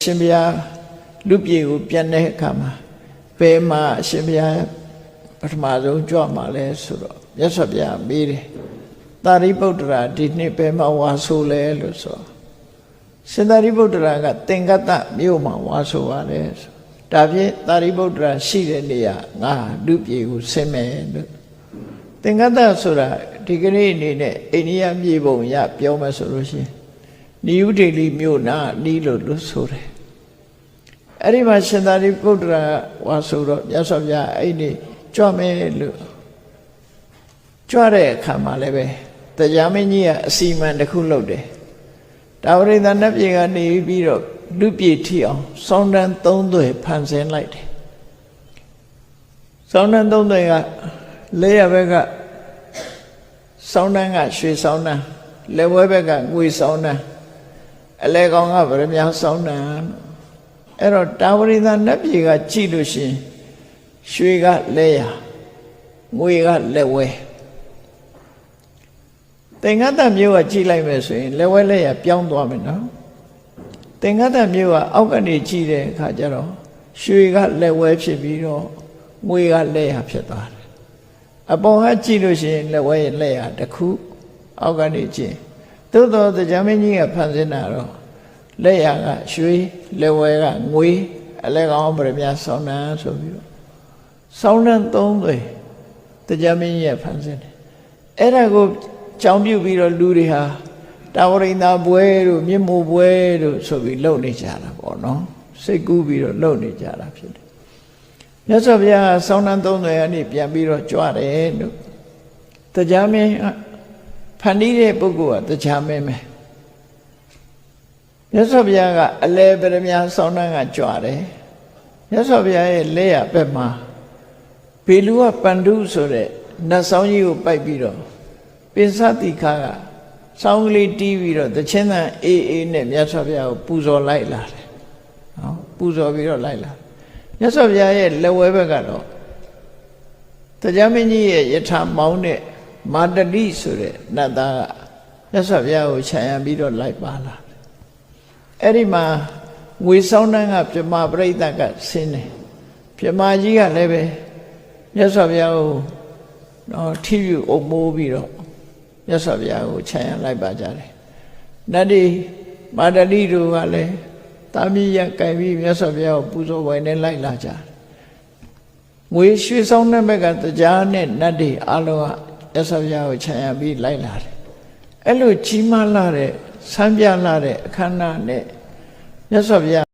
ရှင်ဘုရားလူပြေကိုပြန်တဲ့အခါမှာဘယ်မှာအရှင်ဘုရားပထမဆုံးကြွမှာလဲဆိုတော့မြတ်စွာဘုရားမေးတယ်သာရိပုတ္တရာဒီနှစ်ဘယ်မှာဝါဆိုလဲလို့ဆိုရှင်သာရိပုတ္တရာကသင်္ကတ္တမြို့မှာဝါဆိုရတယ်ဆိုဒါဖြင့်သာရိပုတ္တရာရှိတဲ့နေရာငါလူပြေကိုဆင်းမယ်လို့သင်္ကတ္တဆိုတာဒီကနေ့အနေနဲ့အိန္ဒိယမြေပုံရပြောမယ်ဆိုလို့ရှိရင်နိယုဒေလီမြို့နာနီးလို့ဆိုတယ်အဲ့ဒီမှာရှင်သာရိပုတ္တရာဝါဆိုတော့မြတ်စွာဘုရားအဲ့ဒီကြွမယ်လို့ကြွတဲ့အခါမှာလည်းပဲတရားမင်းကြီးကအစီမံတစ်ခုလုပ်တယ်တာဝရိန္ဒနတ်ပြည်ကနေပြီးတော့လူပြည်ထီအောင်စောင်းတန်း၃သွယ်ဖန်ဆင်းလိုက်တယ်စောင်းတန်း၃သွယ်ကလေးရဘက်ကစောင်းတန်းကရွှေစောင်းတန်းလက်ဝဲဘက်ကငွေစောင်းတန်းအလဲကောင်ကဗရမ ्या စောင်းတန်းအဲ့တော့တာဝရိန္ဒနတ်ပြည်ကကြည့်လို့ရှိရင်ရွှေကလက်ရငွေကလက်ဝဲသင်္ကတ္တမြို့ကကြည့်လိုက်မယ်ဆိုရင်လက်ဝဲလက်ရပြောင်းသွားမယ်နော်သင်္ကတ္တမြို့ကအောက်ကနေကြည့်တဲ့အခါကျတော့ရွှေကလက်ဝဲဖြစ်ပြီးတော့ငွေကလက်ရဖြစ်သွားတယ်အပေါ်ကကြည့်လို့ရှိရင်လက်ဝဲလက်ရတစ်ခုအောက်ကနေကြည့်သို့တော်တရားမင်းကြီးကဖန်ဆင်းတာတော့လက်ရကရွှေလက်ဝဲကငွေအလဲကောင်ဗရမ ्या ဆောင်းတန်းဆိုပြီးတော့ဆောင်းတန်း၃သွယ်တရားမင်းကြီးကဖန်ဆင်းတယ်အဲ့ဒါကိုကြောင်းပြုပြီးတော့လူတွေဟာတာဝရိန္ဒပွဲတို့မြင့်မိုးပွဲတို့ဆိုပြီးလုပ်နေကြတာပေါ့နော်စိတ်ကူးပြီးတော့လုပ်နေကြတာဖြစ်တယ်မြတ်စွာဘုရားဆောင်းတန်း၃သွယ်ကနေပြန်ပြီးတော့ကြွတယ်လို့တရားမင်းဖန်တီးတဲ့ပုဂ္ဂိုလ်ကတရားမင်းပဲမြတ်စွာဘုရားကအလဲပရမ ्या ဆောင်းတန်းကကြွတယ်မြတ်စွာဘုရားရဲ့လက်ရဘက်မှာဘေလူကပန္ဓုဆိုတဲ့နတ်ဆောင်းကြီးကိုပိုက်ပြီးတော့ပိစတိခါကဆောင်းကလေးတီးပြီးတော့တချင်းတန်အေးနဲ့မြတ်စွာဘုရားကိုပူဇော်လိုက်လာတယ်နော်ပူဇော်ပြီးတော့လိုက်လာမြတ်စွာဘုရားရဲ့လက်ဝဲဘက်ကတော့တရားမင်းကြီးရဲ့ယထာမောင်းတဲ့မာတတိဆိုတဲ့နတ်သားကမြတ်စွာဘုရားကိုခြံရံပြီးတော့လိုက်ပါလာအဲ့ဒီမှာငွေဆောင်းတန်းကပြမပရိသတ်ကဆင်းတယ်ပြမကြီးကလည်းပဲမြတ်စွာဘုရားကိုတော့ထီယူအုပ်မိုးပြီးတော့မြတ်စွာဘုရားကိုခြံရံလိုက်ပါကြတယ်နတ်ဒီမာတတိတို့ကလည်းတာမီးရကြိုင်ပြီးမြတ်စွာဘုရားကိုပူဇော်ဝိုင်းနဲ့လိုက်လာကြတယ်ငွေရွှေဆောင်းတဲ့ဘက်ကတရားနဲ့နတ်တွေအလုံးကမြတ်စွာဘုရားကိုခြံရံပြီးလိုက်လာတယ်အဲ့လိုကြီးမားလာတဲ့ဆန်းပြလာတဲ့အခမ်းအနားနဲ့မြတ်စွာဘုရား